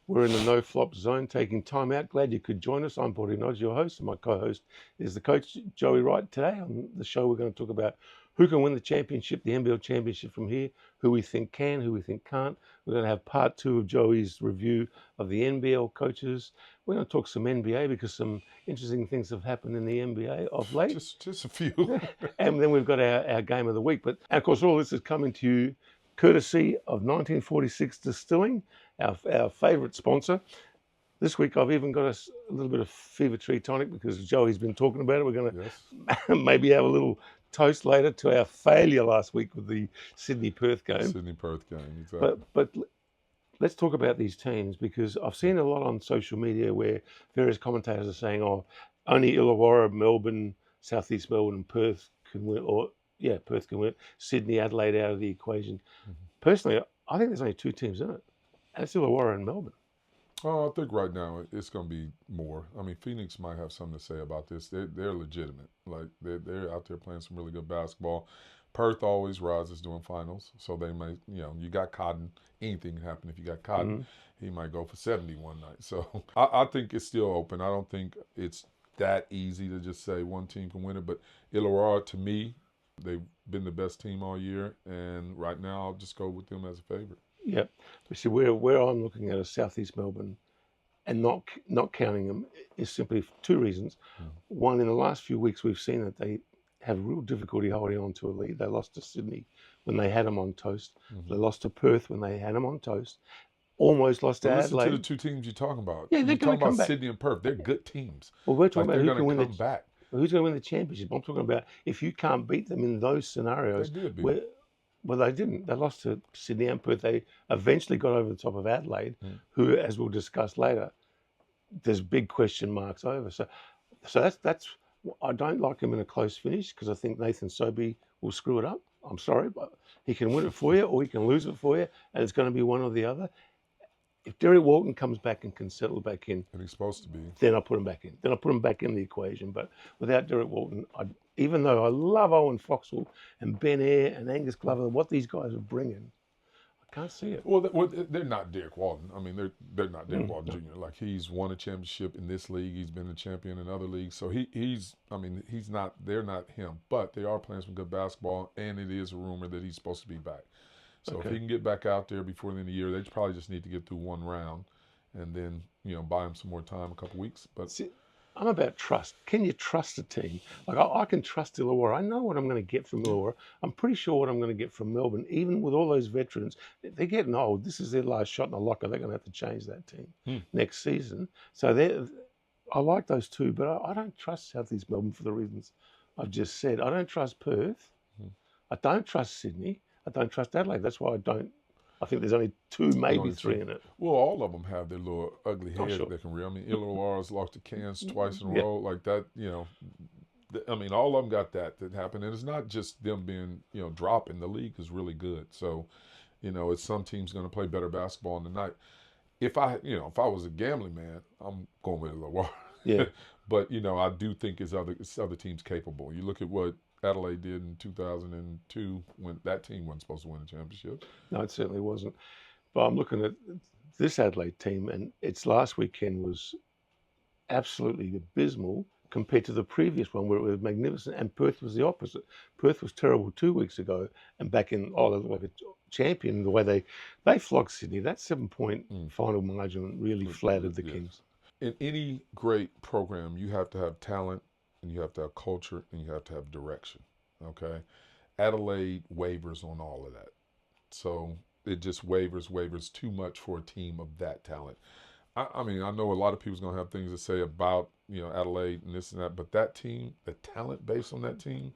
We're in the no-flop zone, taking time out. Glad you could join us. I'm Boti Nagy, your host, and my co-host is the coach, Joey Wright. Today on the show, we're going to talk about who can win the championship, the NBL championship from here, who we think can, who we think can't. We're going to have part 2 of Joey's review of the NBL coaches. We're going to talk some NBA because some interesting things have happened in the NBA of late. Just a few. And then we've got our game of the week. But, of course, all this is coming to you courtesy of 1946 Distilling, our favourite sponsor. This week I've even got a little bit of Fever Tree Tonic because Joey's been talking about it. We're going to maybe have a little toast later to our failure last week with the Sydney-Perth game. Sydney-Perth game, exactly. But let's talk about these teams because I've seen a lot on social media where various commentators are saying, only Illawarra, Melbourne, South East Melbourne and Perth can win, Perth can win. Sydney, Adelaide out of the equation. Mm-hmm. Personally, I think there's only 2 teams in it. And it's Illawarra and Melbourne. Oh, I think right now it's going to be more. I mean, Phoenix might have something to say about this. They're legitimate. Like, they're out there playing some really good basketball. Perth always rises during finals. So they may, you got Cotton. Anything can happen if you got Cotton. Mm-hmm. He might go for 70 one night. So I think it's still open. I don't think it's that easy to just say one team can win it. But Illawarra, to me, they've been the best team all year, and right now I'll just go with them as a favorite. Yeah, see, where I'm looking at a South East Melbourne, and not counting them, is simply for 2 reasons. One, in the last few weeks, we've seen that they have real difficulty holding on to a lead. They lost to Sydney when they had them on toast. Mm-hmm. They lost to Perth when they had them on toast. Almost lost to Adelaide. Listen to the 2 teams you're talking about. Yeah, they're going to come back. Sydney and Perth. They're good teams. Well, we're talking about who can win the back. Who's going to win the championship? I'm talking about if you can't beat them in those scenarios. They did beat Well, they didn't. They lost to Sydney and Perth. They eventually got over the top of Adelaide, who, as we'll discuss later, there's big question marks over. So that's. I don't like him in a close finish because I think Nathan Sobey will screw it up. I'm sorry, but he can win it for you or he can lose it for you, and it's going to be one or the other. If Derek Walton comes back and can settle back in, and he's supposed to be, then I'll put him back in. Then I'll put him back in the equation. But without Derek Walton, even though I love Owen Foxwell and Ben Eyre and Angus Glover, what these guys are bringing, I can't see it. Well, they're not Derek Walton. I mean, they're not Derek Walton Jr. Like, he's won a championship in this league. He's been a champion in other leagues. So he's not. They're not him. But they are playing some good basketball, and it is a rumor that he's supposed to be back. So if he can get back out there before the end of the year, they probably just need to get through one round and then, buy him some more time, a couple weeks. But see, I'm about trust. Can you trust a team? Like, I can trust Illawarra. I know what I'm going to get from Illawarra. I'm pretty sure what I'm going to get from Melbourne. Even with all those veterans, they're getting old. This is their last shot in the locker. They're going to have to change that team next season. So I like those 2, but I don't trust South East Melbourne for the reasons I've just said. I don't trust Perth. I don't trust Sydney. I don't trust Adelaide. That's why I think there's only 2, maybe 3 in it. Well, all of them have their little ugly head that can reel. I mean, Illawarra's lost to Cairns twice in a row. Like that, I mean, all of them got that happened. And it's not just them being, dropping. The league is really good. So, it's some teams going to play better basketball in the night. If I was a gambling man, I'm going with Illawarra. Yeah. But, I do think it's other teams capable. You look at what Adelaide did in 2002 when that team wasn't supposed to win a championship. No, it certainly wasn't. But I'm looking at this Adelaide team, and its last weekend was absolutely abysmal compared to the previous one where it was magnificent, and Perth was the opposite. Perth was terrible 2 weeks ago, and back in, they looked like a champion the way they flogged Sydney. That 7-point final margin really flattered the Kings. In any great program, you have to have talent, and you have to have culture, and you have to have direction, okay? Adelaide wavers on all of that. So it just wavers too much for a team of that talent. I mean, I know a lot of people's going to have things to say about, Adelaide and this and that, but that team, the talent based on that team,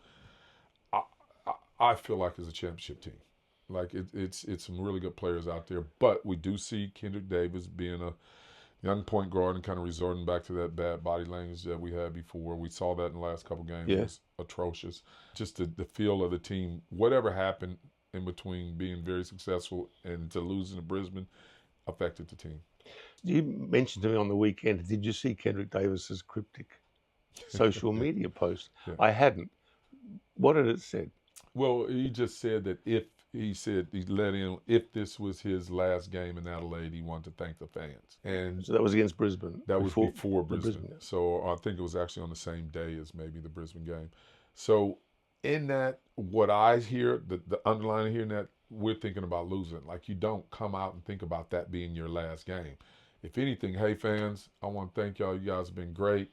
I feel like is a championship team. Like, it's some really good players out there, but we do see Kendrick Davis being a young point guard and kind of resorting back to that bad body language that we had before. We saw that in the last couple games. Yeah. It was atrocious. Just the feel of the team, whatever happened in between being very successful and to losing to Brisbane affected the team. You mentioned to me on the weekend, did you see Kendrick Davis's cryptic social media post? Yeah. I hadn't. What did it say? Well, he just said that if he said he let in, if this was his last game in Adelaide, he wanted to thank the fans. And So that was against Brisbane. that was before the Brisbane. Game. So I think it was actually on the same day as maybe the Brisbane game. So in that, what I hear, the underlying hearing that, we're thinking about losing. Like, you don't come out and think about that being your last game. If anything, hey fans, I want to thank y'all. You guys have been great.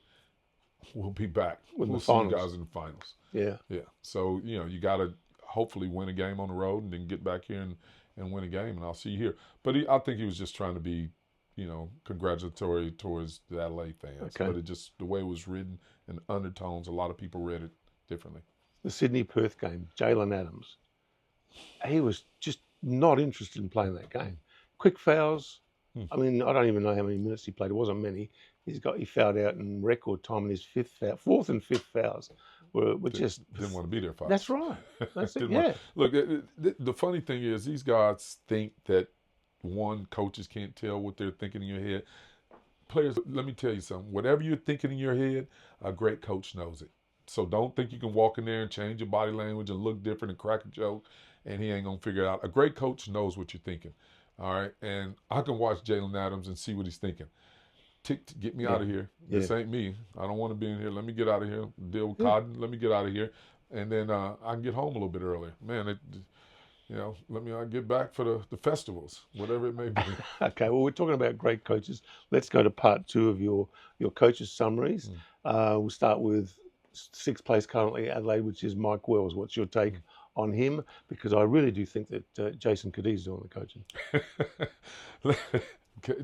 We'll be back. We'll see you guys in the finals. Yeah. Yeah. So, you got to hopefully win a game on the road and then get back here and win a game, and I'll see you here. But I think he was just trying to be, congratulatory towards the Adelaide fans. Okay. But it just, the way it was written in undertones, a lot of people read it differently. The Sydney-Perth game, Jalen Adams, he was just not interested in playing that game. Quick fouls. I mean, I don't even know how many minutes he played. It wasn't many. He fouled out in record time, and his fourth and fifth fouls were just didn't want to be there. That's right. That's it. Yeah. Look, the funny thing is, these guys think that coaches can't tell what they're thinking in your head. Players, let me tell you something. Whatever you're thinking in your head, a great coach knows it. So don't think you can walk in there and change your body language and look different and crack a joke, and he ain't gonna figure it out. A great coach knows what you're thinking. All right, and I can watch Jalen Adams and see what he's thinking. Get me out of here. This ain't me. I don't want to be in here. Let me get out of here. Deal with Cotton. Let me get out of here, and then I can get home a little bit earlier. Man, let me get back for the festivals, whatever it may be. Okay, well, we're talking about great coaches. Let's go to part 2 of your coaches' summaries. We'll start with 6th place currently, Adelaide, which is Mike Wells. What's your take on him? Because I really do think that Jason Caddy's doing the coaching.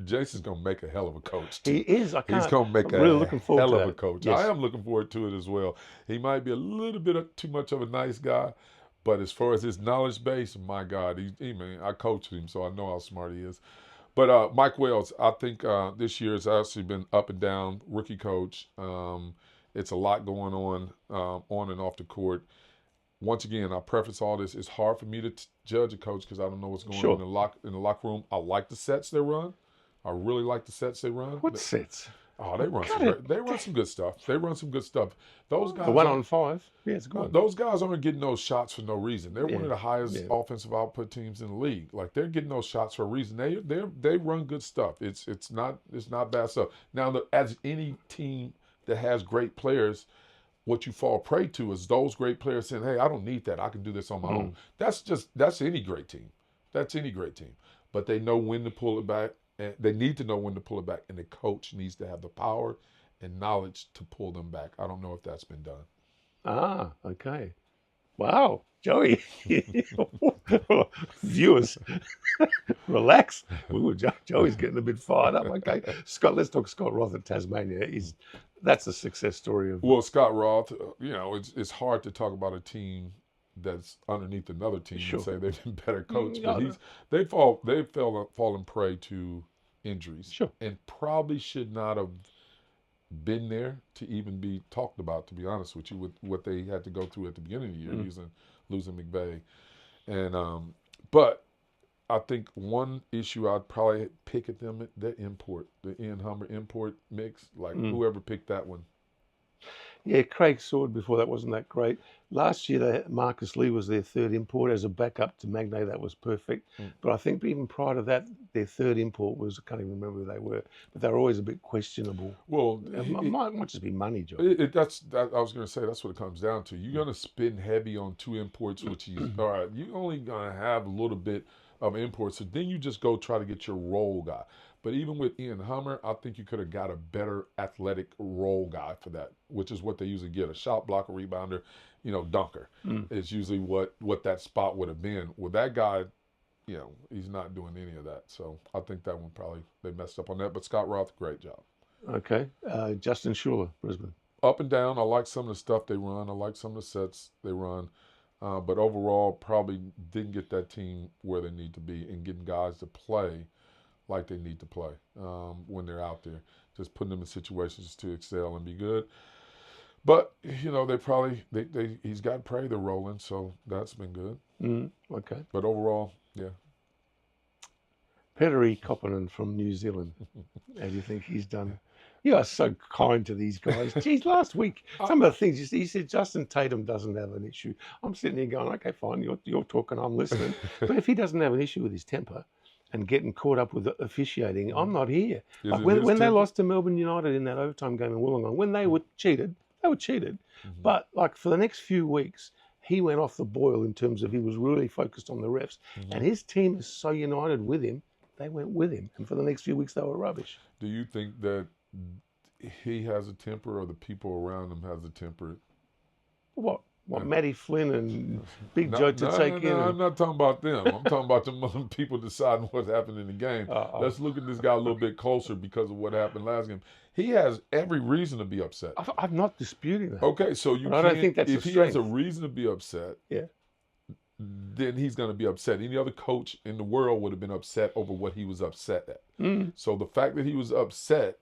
Jason's going to make a hell of a coach, too. He is. He's going to make I'm really looking forward hell to of that. a coach. Yes. I am looking forward to it as well. He might be a little bit too much of a nice guy, but as far as his knowledge base, my God, I coached him, so I know how smart he is. But Mike Wells, I think this year has actually been up and down. Rookie coach. It's a lot going on and off the court. Once again, I preface all this. It's hard for me to judge a coach because I don't know what's going on in the locker room. I like the sets they run. I really like the sets they run. What sets? Oh, they run some good stuff. They run some good stuff. Those guys. The 1-on-5. Yeah, it's good. Those guys aren't getting those shots for no reason. They're one of the highest offensive output teams in the league. Like, they're getting those shots for a reason. They run good stuff. It's not bad stuff. Now, as any team that has great players, what you fall prey to is those great players saying, "Hey, I don't need that. I can do this on my own." That's any great team. That's any great team. But they know when to pull it back. And they need to know when to pull it back, and the coach needs to have the power and knowledge to pull them back. I don't know if that's been done. Ah, okay. Wow, Joey. Viewers, relax. Joey's getting a bit fired up. Okay, Scott. Let's talk Scott Roth at Tasmania. That's a success story of. Well, Scott Roth. It's hard to talk about a team that's underneath another team and say they've been better coached. But they've fallen prey to injuries, and probably should not have been there to even be talked about. To be honest with you, with what they had to go through at the beginning of the year, losing McVay, and but I think one issue I'd probably pick at them, the Ian Hummer import mix, like whoever picked that one. Yeah, Craig Sword before that wasn't that great. Last year, Marcus Lee was their 3rd import as a backup to Magnay. That was perfect. But I think even prior to that, their 3rd import was, I can't even remember who they were, but they were always a bit questionable. Well, it might just be money, Joe. I was going to say, that's what it comes down to. You're going to spend heavy on 2 imports, which all right, you're only going to have a little bit of imports. So then you just go try to get your role guy. But even with Ian Hummer, I think you could have got a better athletic role guy for that, which is what they usually get, a shot blocker, rebounder, dunker. Is usually what that spot would have been. With that guy, he's not doing any of that. So I think that one probably they messed up on that. But Scott Roth, great job. Okay. Justin Schueller, Brisbane. Up and down. I like some of the stuff they run. I like some of the sets they run. But overall, probably didn't get that team where they need to be and getting guys to play like they need to play when they're out there. Just putting them in situations to excel and be good. But, he's got Prey they're rolling, so that's been good. Okay. But overall, yeah. Petteri Koponen from New Zealand. How do you think he's done? You are so kind to these guys. Geez, last week, some of the things he said, Justin Tatum doesn't have an issue. I'm sitting there going, okay, fine, you're talking, I'm listening. But if he doesn't have an issue with his temper and getting caught up with the officiating, I'm not here. Like when they lost to Melbourne United in that overtime game in Wollongong, when they were cheated, they were cheated. But like for the next few weeks, he went off the boil in terms of he was really focused on the refs. And his team is so united with him, they went with him. And for the next few weeks, they were rubbish. Do you think that he has a temper or the people around him has a temper? What, Matty Flynn and Big Joe to take in? I'm not talking about them. I'm talking about them people deciding what's happened in the game. Let's look at this guy a little bit closer because of what happened last game. He has every reason to be upset. I'm not disputing that. Okay, so you I don't think that's if he has a reason to be upset, then he's going to be upset. Any other coach in the world would have been upset over what he was upset at. So the fact that he was upset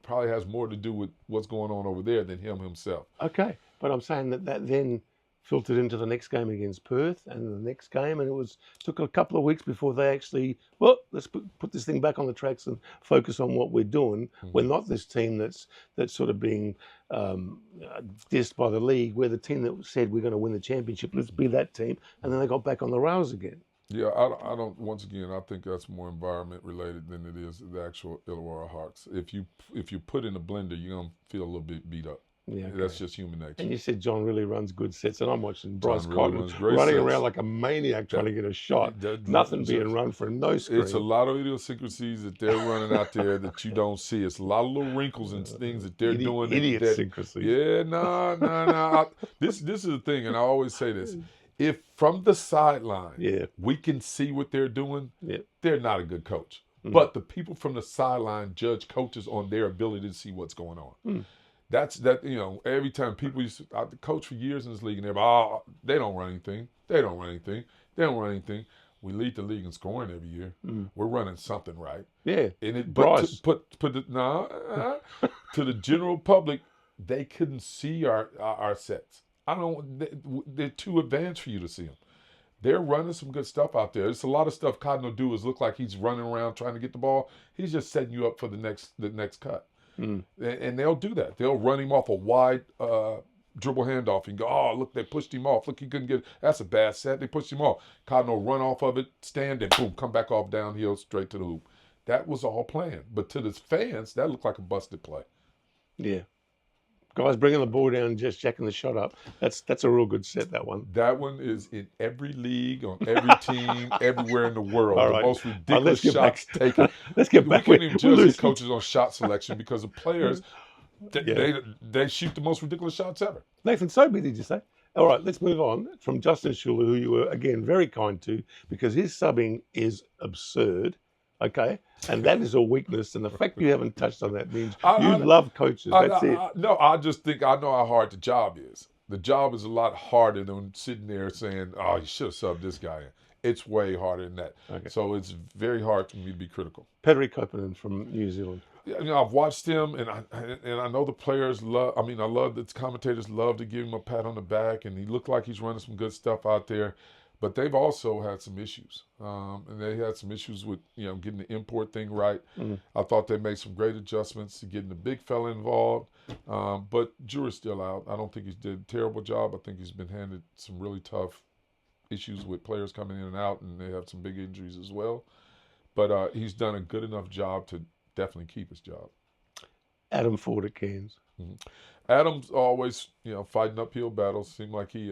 probably has more to do with what's going on over there than him himself. Okay, but I'm saying that then filtered into the next game against Perth and the next game, and it took a couple of weeks before they actually, let's put this thing back on the tracks and focus on what we're doing. We're not this team that's sort of being dissed by the league. We're the team that said we're going to win the championship. Let's be that team, and then they got back on the rails again. Yeah, I don't. Once again, I think that's more environment related than it is the actual Illawarra Hawks. If you put in a blender, you're gonna feel a little bit beat up. Yeah, okay. That's just human nature. And you said John really runs good sets, and I'm watching Bryce Cotton running around like a maniac trying to get a shot. Nothing being run for no screen. It's a lot of idiosyncrasies that they're running out there that you don't see. It's a lot of little wrinkles and things that they're doing. Idiosyncrasies. Yeah, no. This is the thing, and I always say this. If from the sideline we can see what they're doing, they're not a good coach. But the people from the sideline judge coaches on their ability to see what's going on. That's every time people used to coach for years in this league and they're they don't run anything. They don't run anything. We lead the league in scoring every year. We're running something right. Yeah. And it to the general public, they couldn't see our sets. They're too advanced for you to see them. They're running some good stuff out there. There's a lot of stuff Cotton will do is look like he's running around trying to get the ball. He's just setting you up for the next cut. And they'll do that. They'll run him off a wide dribble handoff and go, oh, look, they pushed him off. Look, he couldn't get it. That's a bad set. They pushed him off. Cotton will run off of it, stand, and boom, come back off downhill straight to the hoop. That was all planned. But to the fans, that looked like a busted play. Yeah. Guys bringing the ball down and just jacking the shot up. That's a real good set, that one. That one is in every league, on every team, everywhere in the world. All right. The most ridiculous shots taken. Let's get back. We can't even judge the coaches on shot selection because the players, they shoot the most ridiculous shots ever. Nathan Sobey, did you say? All right, let's move on from Justin Schueller, who you were, again, very kind to, because his subbing is absurd. Okay, and that is a weakness, and the fact you haven't touched on that means you love coaches. That's it. No, I just think I know how hard the job is. The job is a lot harder than sitting there saying, "Oh, you should have subbed this guy in." It's way harder than that. Okay. So it's very hard for me to be critical. Petteri Koponen from New Zealand. Yeah, I've watched him, and I know the players love. I mean, I love that the commentators love to give him a pat on the back, and he looked like he's running some good stuff out there. But they've also had some issues, and they had some issues with getting the import thing right. I thought they made some great adjustments to getting the big fella involved, but jury's still out. I don't think he did a terrible job. I think he's been handed some really tough issues with players coming in and out, and they have some big injuries as well. But he's done a good enough job to definitely keep his job. Adam Forde at Cairns. Adam's always fighting uphill battles. Seemed like he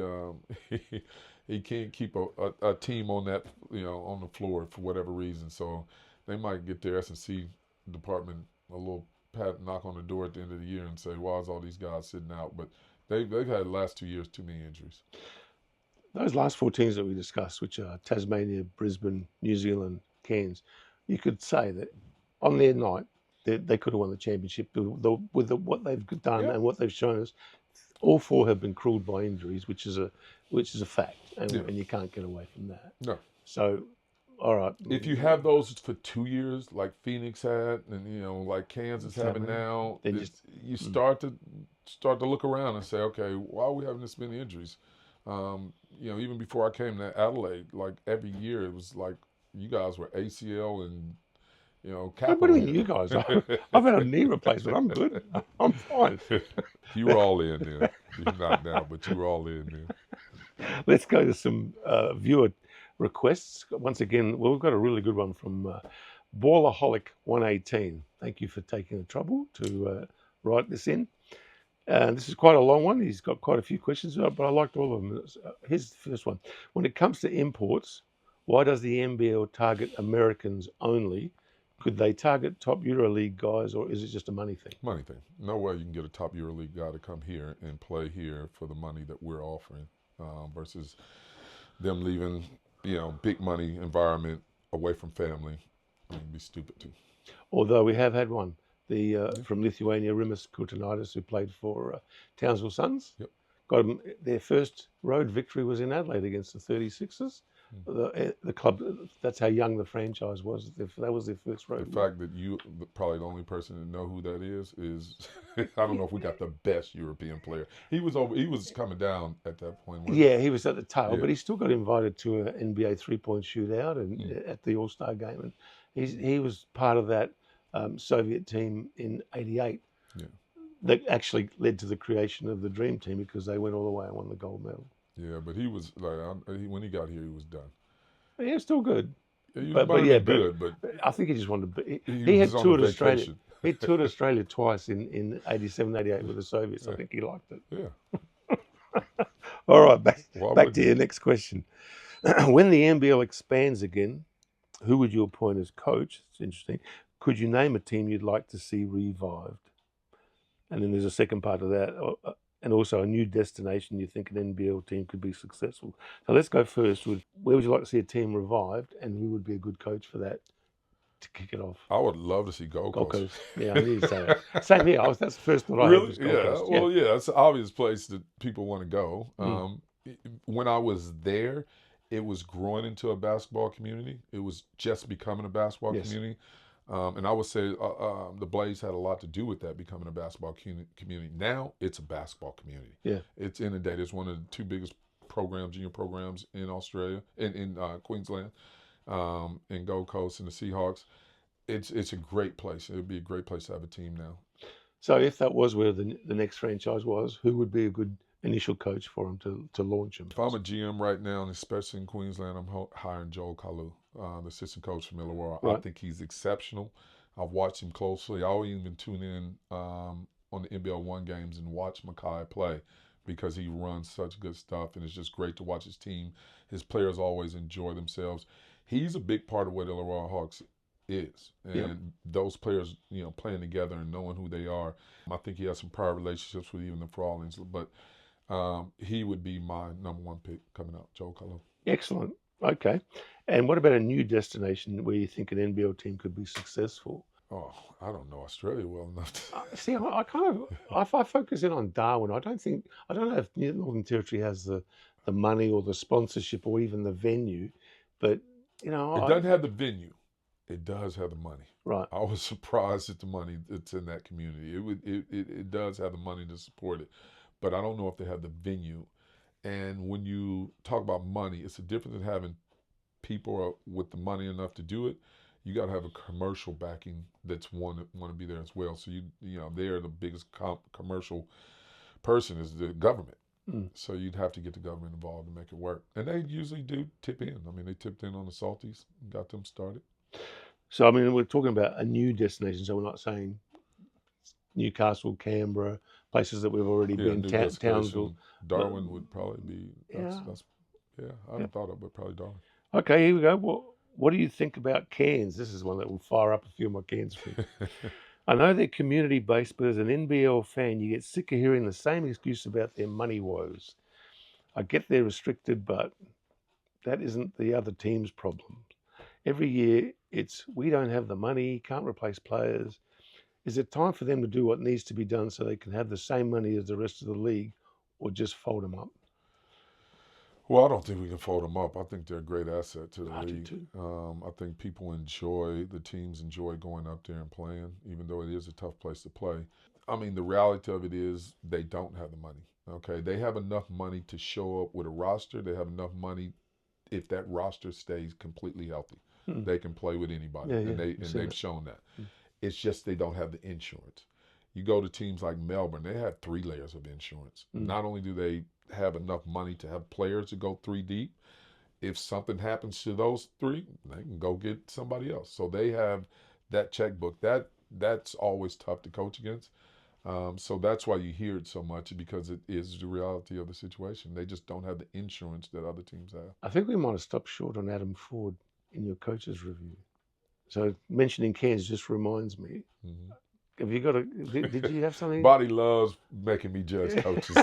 he can't keep a team on that on the floor for whatever reason. So they might get their S&C department a little knock on the door at the end of the year and say, why is all these guys sitting out? But they've had the last 2 years too many injuries. Those last 4 teams that we discussed, which are Tasmania, Brisbane, New Zealand, Cairns, you could say that on their night they could have won the championship with what they've done and what they've shown us. All 4 have been crippled by injuries, which is a fact, and you can't get away from that. No. So, all right. If you have those for 2 years, like Phoenix had, and like Cairns is having now, you start to look around and say, okay, why are we having this many injuries? Even before I came to Adelaide, like every year it was like you guys were ACL and What do capital you mean, here. you guys? I've had a knee replacement. I'm good. I'm fine. You were all in there. You're not now, but you were all in there. Let's go to some viewer requests. Once again, well, we've got a really good one from Ballerholic 118. Thank you for taking the trouble to write this in. This is quite a long one. He's got quite a few questions, but I liked all of them. Here's the first one. When it comes to imports, why does the NBL target Americans only? Could they target top EuroLeague guys, or is it just a money thing? Money thing. No way you can get a top EuroLeague guy to come here and play here for the money that we're offering versus them leaving, big money environment away from family. It'd be stupid too. Although we have had one, from Lithuania, Rimas Kurtinaitis, who played for Townsville Suns. Yep. Got them, their first road victory was in Adelaide against the 36ers. The club, that's how young the franchise was. That was their first road. The fact that you probably the only person to know who that is I don't know if we got the best European player. He was coming down at that point. Yeah, he was at the tail, Yeah. but he still got invited to an NBA 3-point shootout and at the All-Star game, and he was part of that Soviet team in '88. Yeah. That actually led to the creation of the Dream Team because they went all the way and won the gold medal. Yeah, but he was when he got here, he was done. Yeah, was still good. He But I think he just wanted to be. He had toured Australia. He toured Australia twice in '87, '88 with the Soviets. I think he liked it. Yeah. All right, back to your next question. When the NBL expands again, who would you appoint as coach? It's interesting. Could you name a team you'd like to see revived? And then there's a second part of that, and also a new destination you think an NBL team could be successful. So let's go first with where would you like to see a team revived, and who would be a good coach for that to kick it off? I would love to see Gold Coast. Yeah, I knew you'd say that. Same here. That's the first thought I had was Gold Coast. Well, yeah, it's an obvious place that people want to go. When I was there, it was growing into a basketball community. It was just becoming a basketball community. And I would say the Blaze had a lot to do with that becoming a basketball community. Now it's a basketball community. Yeah, it's inundated. It's one of the two biggest junior programs in Australia, in Queensland, in Gold Coast, and the Seahawks. It's a great place. It would be a great place to have a team now. So if that was where the next franchise was, who would be a good initial coach for him to launch him? If I'm a GM right now, and especially in Queensland, I'm hiring Joel Kalu, the assistant coach from Illawarra. Right. I think he's exceptional. I've watched him closely. I always even tune in on the NBL 1 games and watch Mackay play because he runs such good stuff, and it's just great to watch his team. His players always enjoy themselves. He's a big part of what Illawarra Hawks is, and those players, playing together and knowing who they are. I think he has some prior relationships with even the Frawlings, but he would be my number one pick coming out, Joe Kalu. Excellent. Okay. And what about a new destination where you think an NBL team could be successful? Oh, I don't know Australia well enough. See, I focus in on Darwin. I don't know if Northern Territory has the money or the sponsorship or even the venue, but it doesn't have the venue. It does have the money. Right. I was surprised at the money that's in that community. It does have the money to support it, but I don't know if they have the venue. And when you talk about money, it's a difference in having people with the money enough to do it. You got to have a commercial backing that's want to be there as well. So they're the biggest commercial person is the government. So you'd have to get the government involved to make it work. And they usually do tip in. I mean, they tipped in on the Salties and got them started. So, I mean, we're talking about a new destination, so we're not saying Newcastle, Canberra, places that we've already been, Townsville. Darwin would probably be, I haven't thought of, but probably Darwin. Okay, here we go. Well, what do you think about Cairns? This is one that will fire up a few of my Cairns fans. I know they're community-based, but as an NBL fan, you get sick of hearing the same excuse about their money woes. I get they're restricted, but that isn't the other team's problem. Every year, it's we don't have the money, can't replace players. Is it time for them to do what needs to be done so they can have the same money as the rest of the league, or just fold them up? Well, I don't think we can fold them up. I think they're a great asset to the league. Do too. I think the teams enjoy going up there and playing, even though it is a tough place to play. I mean, the reality of it is they don't have the money. Okay, they have enough money to show up with a roster. They have enough money if that roster stays completely healthy. They can play with anybody, Yeah, and I've seen they've it. shown that. It's just they don't have the insurance. You go to teams like Melbourne, they have 3 layers of insurance. Not only do they have enough money to have players to go 3 deep, if something happens to those 3, they can go get somebody else. So they have that checkbook. That's always tough to coach against. So that's why you hear it so much, because it is the reality of the situation. They just don't have the insurance that other teams have. I think we might have stopped short on Adam Forde in your coaches review. So mentioning Cairns just reminds me. Have you got a? Did you have something? Boti loves making me judge coaches.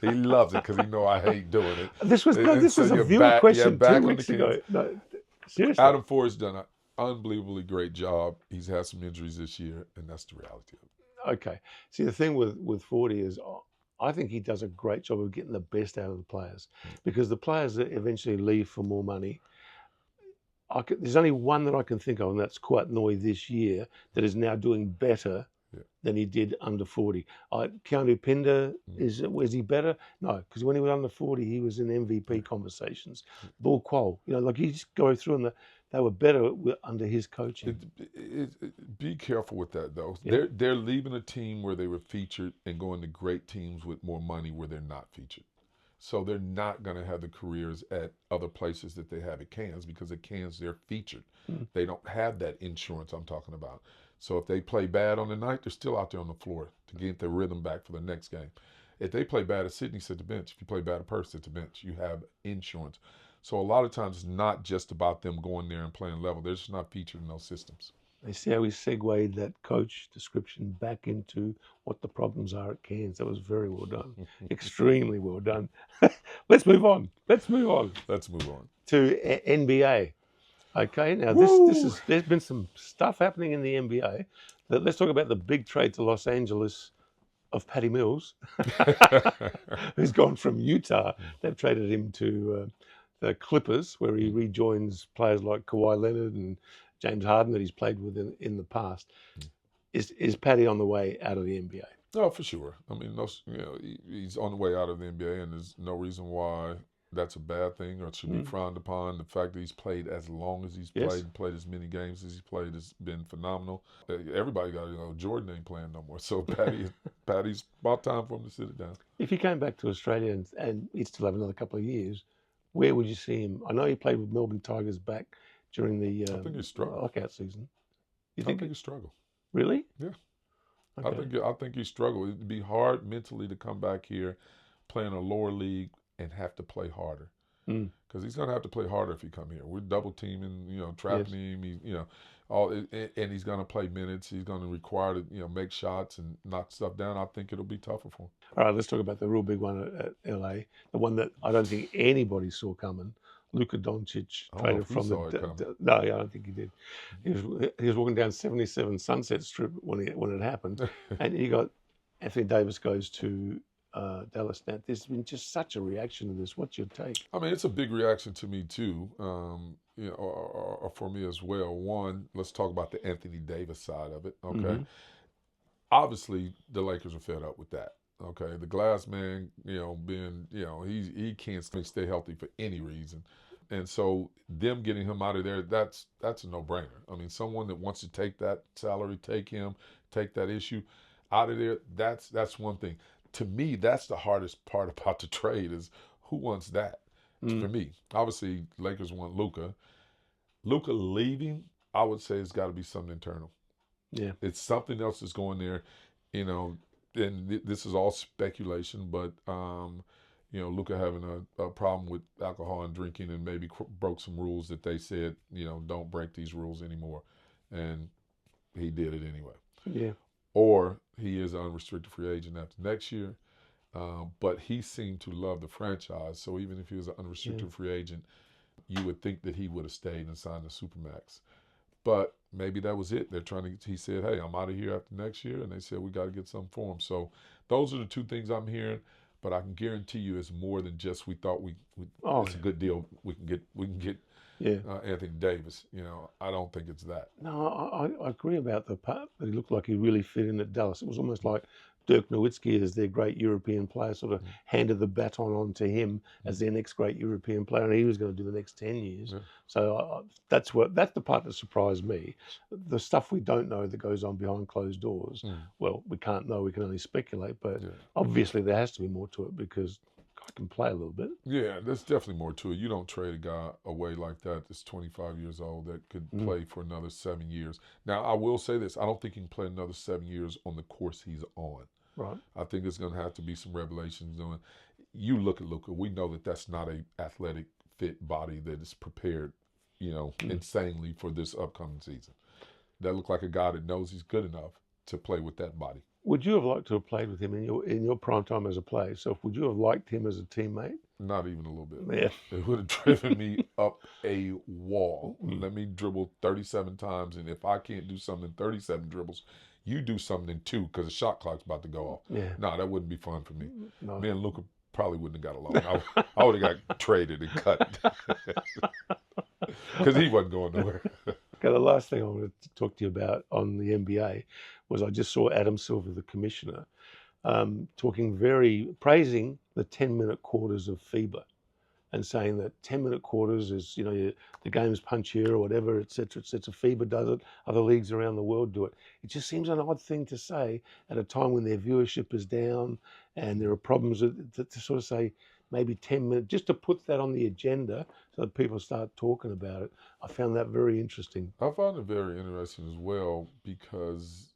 He loves it because he know I hate doing it. This was So a you're viewer question back 2 on weeks the ago. Cairns. No, seriously. Adam Forde's done an unbelievably great job. He's had some injuries this year, and that's the reality of it. Okay. See, the thing with Forde is, I think he does a great job of getting the best out of the players, because the players that eventually leave for more money. There's only one that I can think of, and that's Kouatnoi this year, that is now doing better than he did under 40. Keanu Pinder, is he better? No, because when he was under 40, he was in MVP conversations. Bull Qual, like you just go through, and they were better under his coaching. Be careful with that, though. Yeah. They're leaving a team where they were featured and going to great teams with more money where they're not featured. So they're not going to have the careers at other places that they have at Cairns, because at Cairns they're featured. They don't have that insurance I'm talking about. So if they play bad on the night, they're still out there on the floor to get their rhythm back for the next game. If they play bad at Sydney, sit the bench. If you play bad at Perth, sit the bench. You have insurance. So a lot of times it's not just about them going there and playing level. They're just not featured in those systems. They see how we segued that coach description back into what the problems are at Cairns. That was very well done. Extremely well done. Let's move on. Let's move on. To NBA. Okay, now there's been some stuff happening in the NBA. Let's talk about the big trade to Los Angeles of Patty Mills, who's gone from Utah. They've traded him to the Clippers, where he rejoins players like Kawhi Leonard and James Harden that he's played with in the past. Is Patty on the way out of the NBA? No, for sure. I mean, he's on the way out of the NBA, and there's no reason why that's a bad thing or it should be frowned upon. The fact that he's played as long as he's played and played as many games as he's played has been phenomenal. Everybody got to know Jordan ain't playing no more. So Patty's about time for him to sit it down. If he came back to Australia and he'd still have another couple of years, where would you see him? I know he played with Melbourne Tigers back during the I think he struggled. lockout season. I think he struggled. Really? Yeah. Okay. I think he struggled. It'd be hard mentally to come back here, play in a lower league, and have to play harder. Because he's going to have to play harder if he come here. We're double teaming, trapping him. And he's going to play minutes. He's going to require to, make shots and knock stuff down. I think it'll be tougher for him. All right, let's talk about the real big one at LA. The one that I don't think anybody saw coming. Luka Doncic traded from the. No, I don't think he did. He was walking down 77 Sunset Strip when it happened, and you got Anthony Davis goes to Dallas. Now, there's been just such a reaction to this. What's your take? I mean, it's a big reaction to me too, or for me as well. One, let's talk about the Anthony Davis side of it. Okay, obviously the Lakers are fed up with that. Okay, the glass man, he can't stay healthy for any reason. And so them getting him out of there, that's a no-brainer. I mean, someone that wants to take that salary, take that issue out of there, that's one thing. To me, that's the hardest part about the trade is who wants that for me. Obviously, Lakers want Luka. Luka leaving, I would say it's got to be something internal. Yeah. It's something else that's going there, and this is all speculation, but Luka having a problem with alcohol and drinking and maybe broke some rules that they said, don't break these rules anymore. And he did it anyway. Yeah. Or he is an unrestricted free agent after next year. But he seemed to love the franchise. So even if he was an unrestricted free agent, you would think that he would have stayed and signed a Supermax. But maybe that was it. He said, hey, I'm out of here after next year. And they said, we got to get something for him. So those are the two things I'm hearing. But I can guarantee you it's more than just we thought it's a good deal. We can get Anthony Davis. I don't think it's that. No, I agree about the part that he looked like he really fit in at Dallas. It was almost like Dirk Nowitzki as their great European player, sort of handed the baton on to him as their next great European player, and he was going to do the next 10 years. Yeah. So that's the part that surprised me. The stuff we don't know that goes on behind closed doors, well, we can't know, we can only speculate, but obviously there has to be more to it because I can play a little bit. Yeah, there's definitely more to it. You don't trade a guy away like that that's 25 years old that could play for another 7 years. Now, I will say this. I don't think he can play another 7 years on the course he's on. Right. I think there's going to have to be some revelations. You look at Luka. We know that that's not a athletic, fit body that is prepared, insanely for this upcoming season. That look like a guy that knows he's good enough to play with that body. Would you have liked to have played with him in your prime time as a player? So would you have liked him as a teammate? Not even a little bit. Yeah. It would have driven me up a wall. Let me dribble 37 times, and if I can't do something in 37 dribbles, you do something in 2 because the shot clock's about to go off. Yeah. No, that wouldn't be fun for me. No. Me and Luka probably wouldn't have got along. I would have got traded and cut because he wasn't going nowhere. Okay, the last thing I wanted to talk to you about on the NBA was I just saw Adam Silver, the commissioner, praising the 10-minute quarters of FIBA and saying that 10-minute quarters is, the game's punchier or whatever, et cetera, et cetera. FIBA does it. Other leagues around the world do it. It just seems an odd thing to say at a time when their viewership is down and there are problems to sort of say maybe 10 minutes, just to put that on the agenda so that people start talking about it. I found that very interesting. I found it very interesting as well because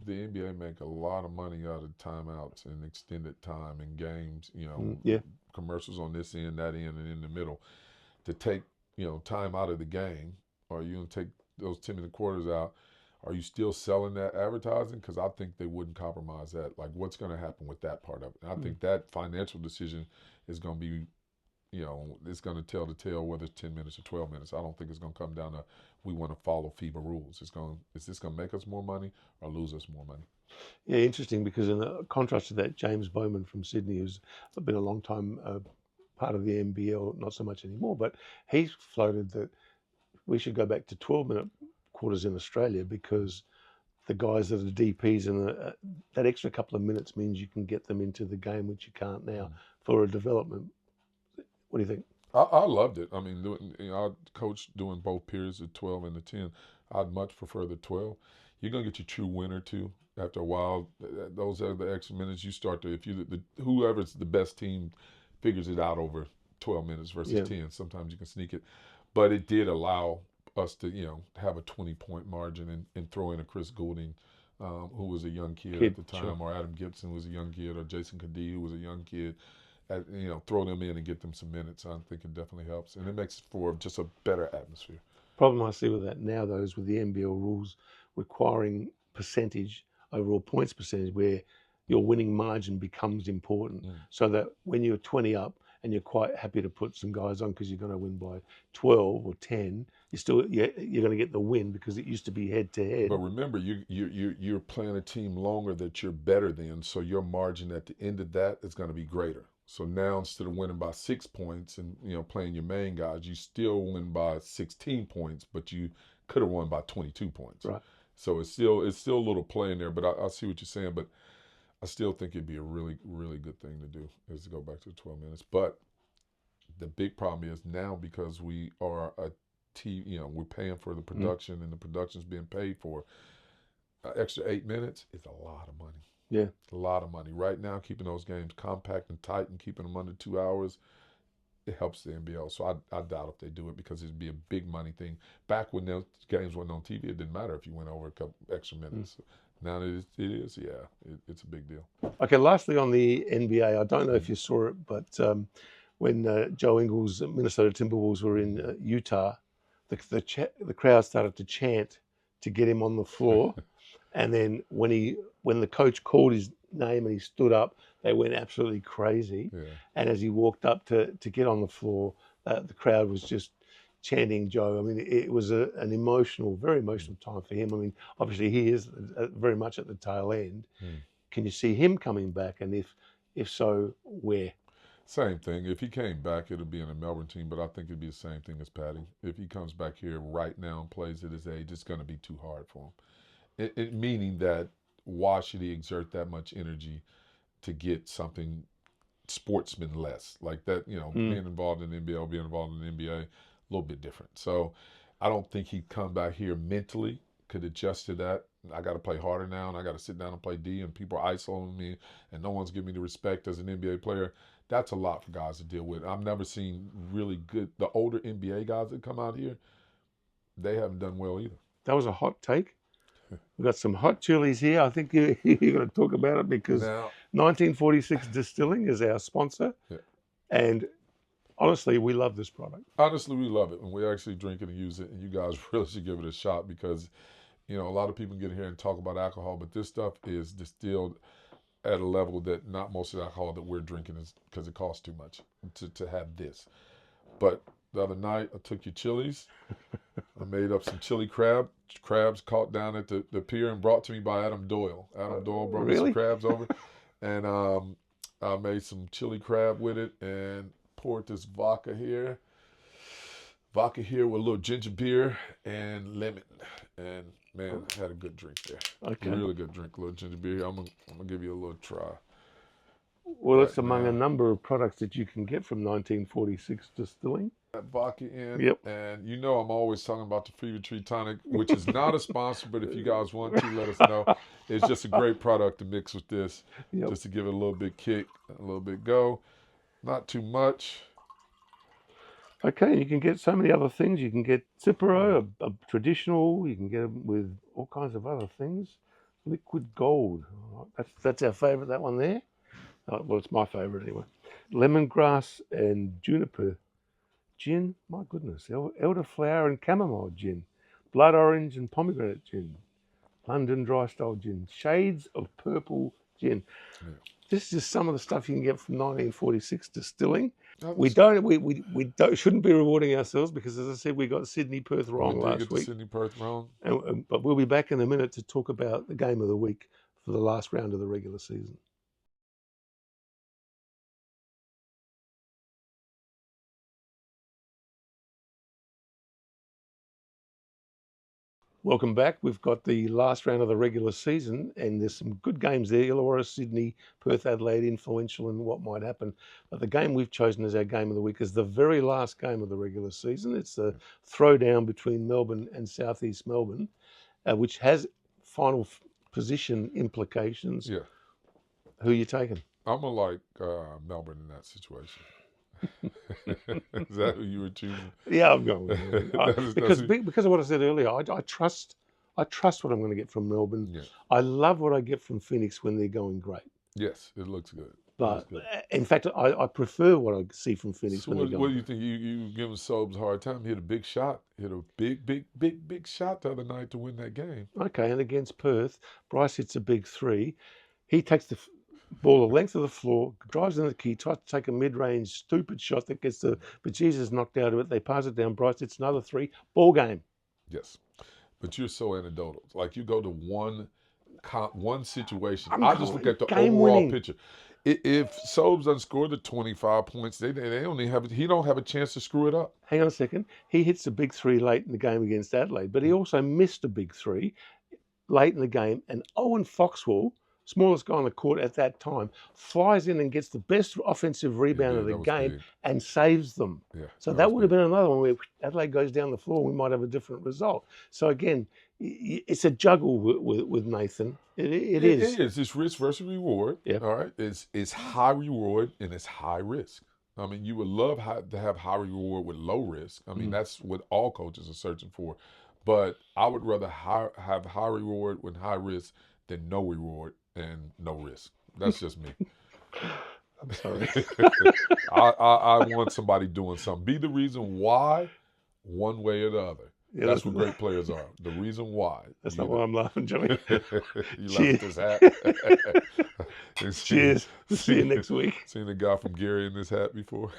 the NBA make a lot of money out of timeouts and extended time and games, commercials on this end, that end, and in the middle. To take, time out of the game, or you going to take those 10-minute quarters out, are you still selling that advertising? Because I think they wouldn't compromise that. Like, what's going to happen with that part of it? And I think that financial decision is going to be, it's going to tell the tale whether it's 10 minutes or 12 minutes. I don't think it's going to come down to we want to follow FIBA rules. Is this going to make us more money or lose us more money? Yeah, interesting, because in contrast to that, James Bowman from Sydney, who's been a long time part of the NBL, not so much anymore, but he's floated that we should go back to 12-minute quarters in Australia because the guys that are DPs and that extra couple of minutes means you can get them into the game, which you can't now for a development. What do you think? I loved it. I mean, I coached doing both periods, the 12 and the 10. I'd much prefer the 12. You're going to get your true winner, too. After a while, those are the extra minutes you start to, whoever's the best team figures it out over 12 minutes versus 10. Sometimes you can sneak it. But it did allow us to, have a 20-point margin and throw in a Chris Goulding, who was a young kid at the time, or Adam Gibson was a young kid, or Jason Kadee, who was a young kid. Throw them in and get them some minutes. I think it definitely helps. And it makes for just a better atmosphere. Problem I see with that now, though, is with the NBL rules requiring percentage, overall points percentage, where your winning margin becomes important. So that when you're 20 up and you're quite happy to put some guys on because you're going to win by 12 or 10, you're going to get the win because it used to be head to head. But remember, you're playing a team longer that you're better than, so your margin at the end of that is going to be greater. So now instead of winning by 6 points and playing your main guys, you still win by 16 points, but you could have won by 22 points. Right. So it's still a little play in there. But I see what you're saying. But I still think it'd be a really, really good thing to do is to go back to the 12 minutes. But the big problem is now because we are a team, we're paying for the production and the production's being paid for. Extra 8 minutes is a lot of money. Yeah. A lot of money. Right now, keeping those games compact and tight and keeping them under 2 hours, it helps the NBL. So I doubt if they do it because it'd be a big money thing. Back when those games weren't on TV, it didn't matter if you went over a couple extra minutes. Now it is, it's a big deal. Okay, lastly on the NBA, I don't know if you saw it, but when Joe Ingles, Minnesota Timberwolves were in Utah, the crowd started to chant to get him on the floor. And then when the coach called his name and he stood up, they went absolutely crazy. Yeah. And as he walked up to get on the floor, the crowd was just chanting Joe. I mean, it was very emotional time for him. I mean, obviously he is very much at the tail end. Can you see him coming back? And if so, where? Same thing. If he came back, it'll be in a Melbourne team, but I think it'd be the same thing as Patty. If he comes back here right now and plays at his age, it's going to be too hard for him. Meaning that why should he exert that much energy to get something sportsman-less like that? Being involved in the NBL, being involved in the NBA, a little bit different. So I don't think he'd come back here mentally, could adjust to that. I got to play harder now, and I got to sit down and play D, and people are isolating me, and no one's giving me the respect as an NBA player. That's a lot for guys to deal with. I've never seen really good, the older NBA guys that come out here, they haven't done well either. That was a hot take. We've got some hot chilies here. I think you're going to talk about it because Now, 1946 Distilling is our sponsor. Yeah. And honestly, we love this product. Honestly, we love it, and we actually drink it and use it, and you guys really should give it a shot because, a lot of people get here and talk about alcohol, but this stuff is distilled at a level that not most of the alcohol that we're drinking is, because it costs too much to have this. But the other night, I took your chilies. I made up some chili crabs caught down at the pier and brought to me by Adam Doyle. Adam Doyle brought me some crabs over, and I made some chili crab with it and poured this vodka here with a little ginger beer and lemon. And man, I had a good drink there. Okay. Really good drink, a little ginger beer. I'm gonna give you a little try. Well, it's among a number of products that you can get from 1946 Distilling. That vodka in, Yep. And I'm always talking about the Fever Tree Tonic, which is not a sponsor, but if you guys want to, let us know. It's just a great product to mix with this, just to give it a little bit kick, a little bit go. Not too much. Okay, you can get so many other things. You can get Cipro, a traditional. You can get them with all kinds of other things. Liquid Gold. That's our favourite, that one there. Well, it's my favourite anyway. Lemongrass and Juniper Gin. My goodness. Elderflower and Chamomile Gin. Blood Orange and Pomegranate Gin. London Dry Style Gin. Shades of Purple Gin. Yeah. This is just some of the stuff you can get from 1946 Distilling. We shouldn't be rewarding ourselves because, as I said, we got Sydney Perth wrong last week. Sydney Perth wrong. But we'll be back in a minute to talk about the game of the week for the last round of the regular season. Welcome back. We've got the last round of the regular season, and there's some good games there. Illawarra, Sydney, Perth, Adelaide, influential in what might happen. But the game we've chosen as our game of the week is the very last game of the regular season. It's the throwdown between Melbourne and South East Melbourne, which has final position implications. Yeah. Who are you taking? I'm going to like Melbourne in that situation. Is that who you were choosing? Yeah, I'm going with it. Because of what I said earlier, I trust what I'm going to get from Melbourne. Yeah. I love what I get from Phoenix when they're going great. Yes, it looks good. But in fact, I prefer what I see from Phoenix when they're going. What do you think? You giving Sobes a hard time? He hit a big shot. Hit a big shot the other night to win that game. Okay, and against Perth, Bryce hits a big three. He takes the ball the length of the floor, drives in the key, tries to take a mid-range stupid shot that gets the bejesus knocked out of it. They pass it down. Bryce hits another three. Ball game. Yes, but you're so anecdotal. Like you go to one situation. I just look at the overall picture. If Sobes doesn't score the 25 points, they only have. He don't have a chance to screw it up. Hang on a second. He hits a big three late in the game against Adelaide, but he also missed a big three late in the game. And Owen Foxwell, smallest guy on the court at that time, flies in and gets the best offensive rebound of the game and saves them. Yeah, so that would have been another one where Adelaide goes down the floor. We might have a different result. So again, it's a juggle with Nathan. It is. It is. It's risk versus reward. Yeah. All right. It's high reward and it's high risk. I mean, you would love to have high reward with low risk. I mean, that's what all coaches are searching for. But I would rather have high reward with high risk than no reward and no risk. That's just me. I'm sorry. I want somebody doing something. Be the reason why, one way or the other. Yeah, that's what great players are. The reason why. That's not why I'm laughing, Joey. You laugh at this hat. Cheers. See you next week. Seen a guy from Gary in this hat before.